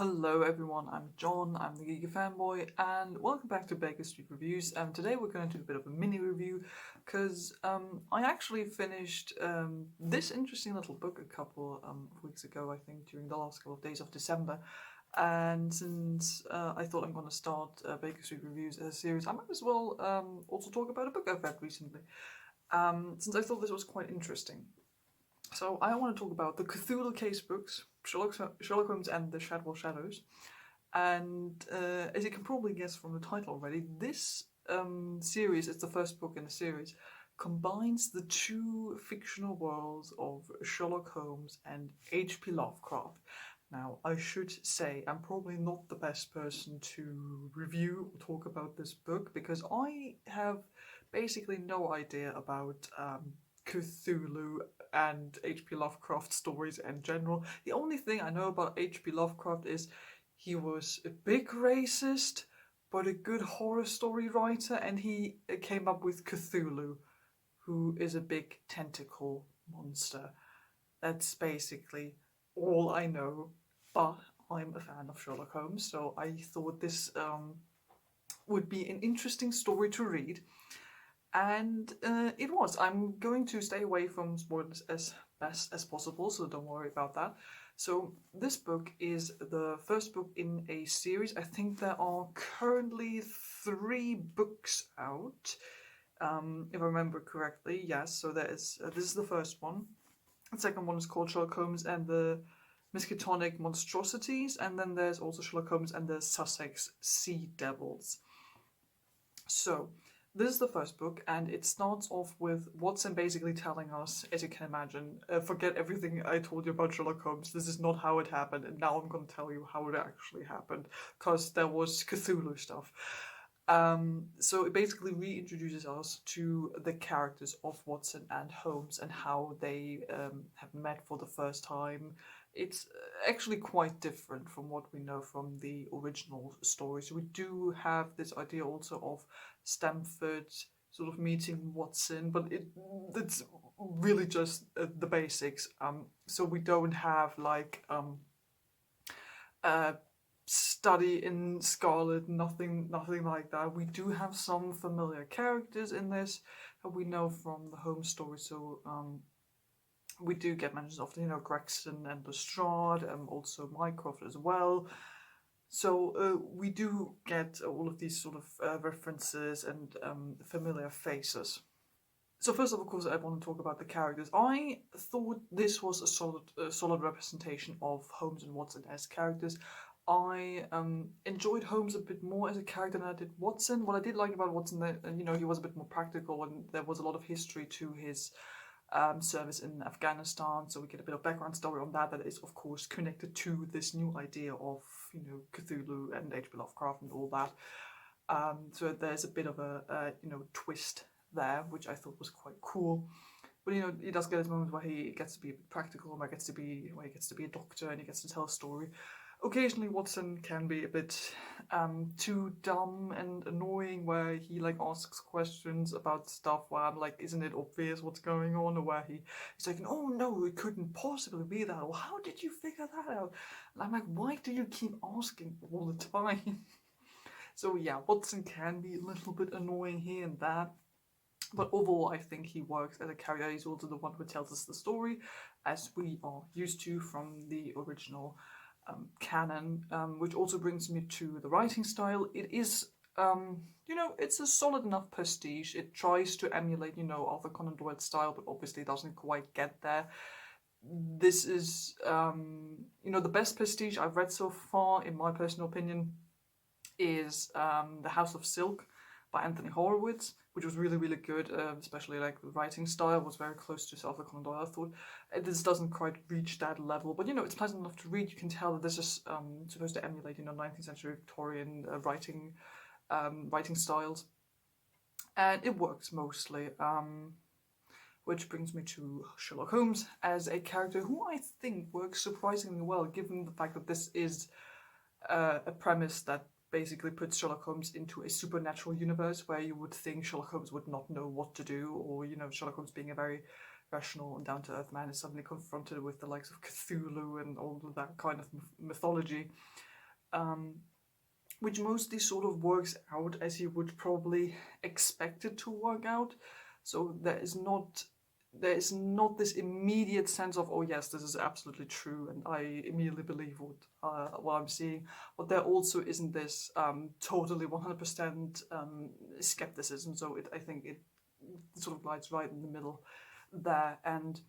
Hello everyone, I'm John, I'm the Geeky Fanboy, and welcome back to Baker Street Reviews. Today we're going to do a bit of a mini review, because I actually finished this interesting little book a couple of weeks ago, I think, during the last couple of days of December. And since I thought I'm going to start Baker Street Reviews as a series, I might as well also talk about a book I've read recently, since I thought this was quite interesting. So I want to talk about the Cthulhu Casebooks, Sherlock Holmes and the Shadwell Shadows. And as you can probably guess from the title already, this series, it's the first book in the series, combines the two fictional worlds of Sherlock Holmes and H.P. Lovecraft. Now, I should say I'm probably not the best person to review or talk about this book because I have basically no idea about Cthulhu and H.P. Lovecraft stories in general. The only thing I know about H.P. Lovecraft is he was a big racist, but a good horror story writer, and he came up with Cthulhu, who is a big tentacle monster. That's basically all I know, but I'm a fan of Sherlock Holmes, so I thought this would be an interesting story to read. And it was. I'm going to stay away from spoilers as best as possible, so don't worry about that. So this book is the first book in a series. I think there are currently 3 books out, if I remember correctly. Yes, so there is. This is the first one. The second one is called Sherlock Holmes and the Miskatonic Monstrosities, and then there's also Sherlock Holmes and the Sussex Sea Devils. So this is the first book, and it starts off with Watson basically telling us, as you can imagine, forget everything I told you about Sherlock Holmes, this is not how it happened, and now I'm going to tell you how it actually happened, because there was Cthulhu stuff. So it basically reintroduces us to the characters of Watson and Holmes and how they have met for the first time. It's actually quite different from what we know from the original story. So we do have this idea also of Stamford sort of meeting Watson, but it's really just the basics. So we don't have like study in Scarlet, nothing like that. We do have some familiar characters in this that we know from the home story. So we do get mentions of, Gregson and Lestrade, also Mycroft as well. So we do get all of these sort of references and familiar faces. So first of course, I want to talk about the characters. I thought this was a solid representation of Holmes and Watson as characters. I enjoyed Holmes a bit more as a character than I did Watson. What I did like about Watson, that he was a bit more practical, and there was a lot of history to his service in Afghanistan, so we get a bit of background story on that is of course connected to this new idea of Cthulhu and H.P. Lovecraft and all that. So there's a bit of a twist there, which I thought was quite cool. But he does get his moments where he gets to be a bit practical, where he gets to be a doctor and he gets to tell a story. Occasionally Watson can be a bit too dumb and annoying, where he asks questions about stuff where I'm like, isn't it obvious what's going on? Or where he's like, oh no, it couldn't possibly be that, or how did you figure that out? And I'm like, why do you keep asking all the time? So yeah, Watson can be a little bit annoying here and there. But overall, I think he works as a character. He's also the one who tells us the story, as we are used to from the original canon, which also brings me to the writing style. It is, it's a solid enough prestige. It tries to emulate, Arthur Conan Doyle's style, but obviously doesn't quite get there. This is, the best prestige I've read so far, in my personal opinion, is The House of Silk by Anthony Horowitz, which was really, really good, especially the writing style was very close to Arthur Conan Doyle. I thought this doesn't quite reach that level, but it's pleasant enough to read. You can tell that this is supposed to emulate 19th century Victorian writing styles, and it works mostly. Which brings me to Sherlock Holmes as a character who I think works surprisingly well, given the fact that this is a premise that basically puts Sherlock Holmes into a supernatural universe where you would think Sherlock Holmes would not know what to do, or Sherlock Holmes, being a very rational and down-to-earth man, is suddenly confronted with the likes of Cthulhu and all of that kind of mythology. which mostly sort of works out as you would probably expect it to work out. So there is not this immediate sense of, oh yes, this is absolutely true, and I immediately believe what I'm seeing. But there also isn't this totally 100% skepticism. So I think it sort of lies right in the middle there. And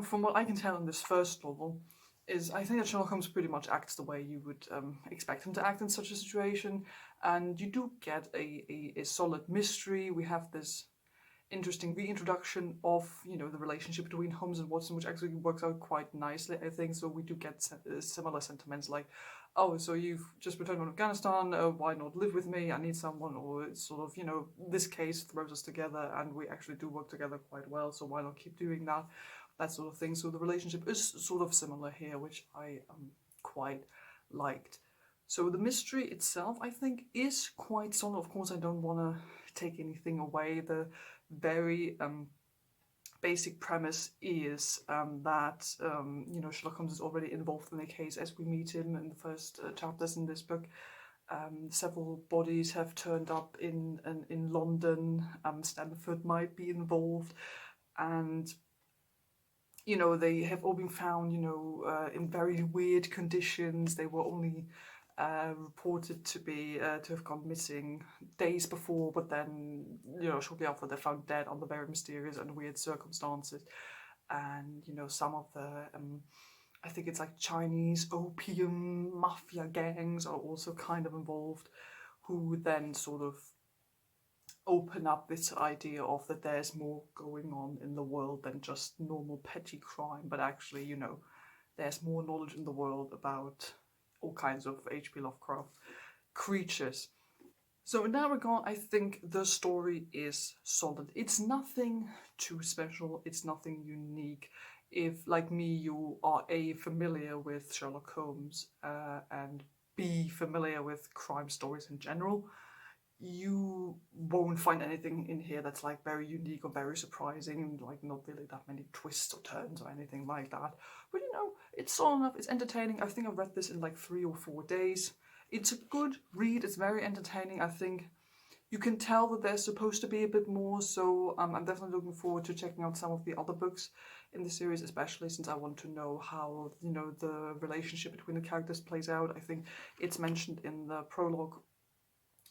from what I can tell in this first novel, I think that Sherlock Holmes pretty much acts the way you would expect him to act in such a situation, and you do get a solid mystery. We have this interesting reintroduction of the relationship between Holmes and Watson, which actually works out quite nicely, I think. So we do get similar sentiments like, oh, so you've just returned from Afghanistan, why not live with me? I need someone. Or it's sort of, this case throws us together and we actually do work together quite well, so why not keep doing that? That sort of thing. So the relationship is sort of similar here, which I quite liked. So the mystery itself, I think, is quite solid. Of course, I don't want to take anything away. The very basic premise is that Sherlock Holmes is already involved in the case as we meet him in the first chapters in this book. Several bodies have turned up in London. Stanford might be involved, and they have all been found in very weird conditions. They were only reported to have gone missing days before, but then shortly after they're found dead under very mysterious and weird circumstances. And some of the I think it's like Chinese opium mafia gangs are also kind of involved, who then sort of open up this idea of that there's more going on in the world than just normal petty crime, but actually there's more knowledge in the world about all kinds of H.P. Lovecraft creatures. So in that regard, I think the story is solid. It's nothing too special, it's nothing unique. If, like me, you are A, familiar with Sherlock Holmes, and B, familiar with crime stories in general, you won't find anything in here that's like very unique or very surprising, like not really that many twists or turns or anything like that. But it's solid enough, it's entertaining. I think I've read this in like 3 or 4 days. It's a good read, it's very entertaining. I think you can tell that there's supposed to be a bit more, so I'm definitely looking forward to checking out some of the other books in the series, especially since I want to know how the relationship between the characters plays out. I think it's mentioned in the prologue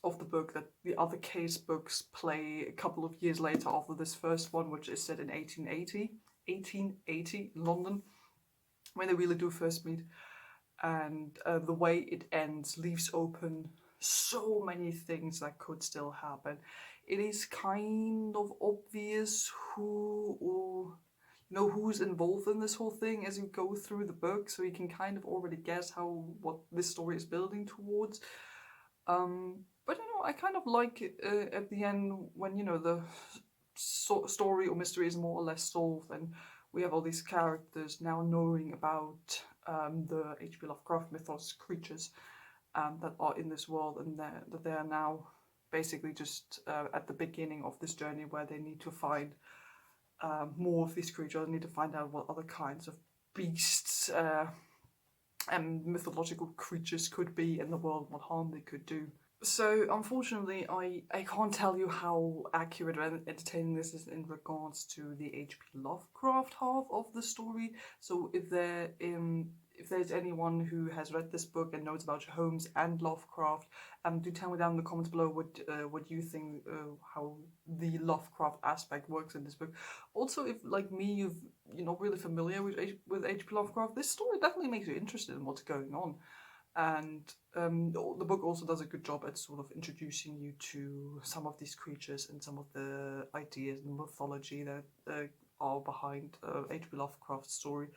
of the book that the other case books play a couple of years later after this first one, which is set in 1880 in London, when they really do first meet. And the way it ends leaves open so many things that could still happen. It is kind of obvious who's involved in this whole thing as you go through the book, so you can kind of already guess what this story is building towards. But I kind of like it at the end when the story or mystery is more or less solved, and we have all these characters now knowing about the H.P. Lovecraft mythos creatures that are in this world, and that they are now basically just at the beginning of this journey where they need to find more of these creatures. They need to find out what other kinds of beasts and mythological creatures could be in the world, what harm they could do. So unfortunately, I can't tell you how accurate or entertaining this is in regards to the H.P. Lovecraft half of the story. So if there's anyone who has read this book and knows about Holmes and Lovecraft, do tell me down in the comments below what you think, how the Lovecraft aspect works in this book. Also, if like me, you're not really familiar with H.P. Lovecraft, this story definitely makes you interested in what's going on. And the book also does a good job at sort of introducing you to some of these creatures and some of the ideas and mythology that are behind H.P. Lovecraft's story.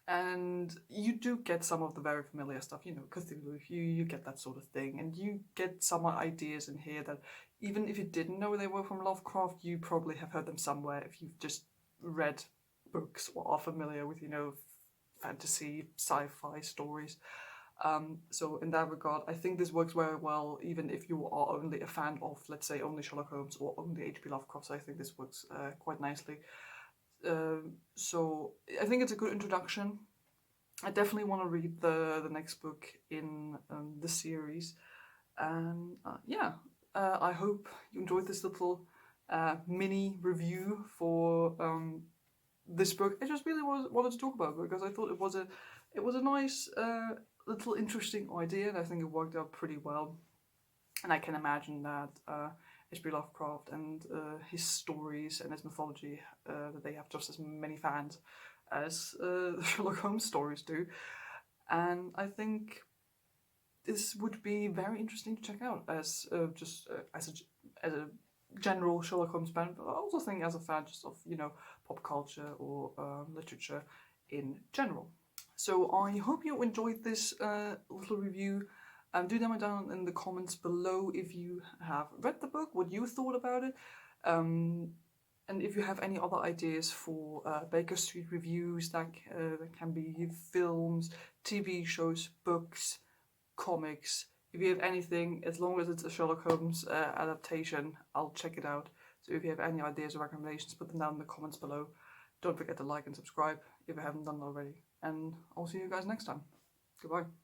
And you do get some of the very familiar stuff, Cthulhu, you get that sort of thing. And you get some ideas in here that even if you didn't know they were from Lovecraft, you probably have heard them somewhere if you've just read books or are familiar with, fantasy, sci-fi stories. So in that regard, I think this works very well, even if you are only a fan of, let's say, only Sherlock Holmes or only H.P. Lovecraft. So I think this works quite nicely. So I think it's a good introduction. I definitely want to read the next book in the series, and yeah, I hope you enjoyed this little mini review for this book. I just really wanted to talk about it because I thought it was a nice little interesting idea, and I think it worked out pretty well. And I can imagine that H.P. Lovecraft and his stories and his mythology, that they have just as many fans as the Sherlock Holmes stories do. And I think this would be very interesting to check out as as a general Sherlock Holmes fan, but I also think as a fan just of pop culture or literature in general. So I hope you enjoyed this little review. Do them down in the comments below if you have read the book, what you thought about it, and if you have any other ideas for Baker Street reviews. That can be films, TV shows, books, comics. If you have anything, as long as it's a Sherlock Holmes adaptation, I'll check it out. So if you have any ideas or recommendations, put them down in the comments below. Don't forget to like and subscribe if you haven't done it already. And I'll see you guys next time. Goodbye.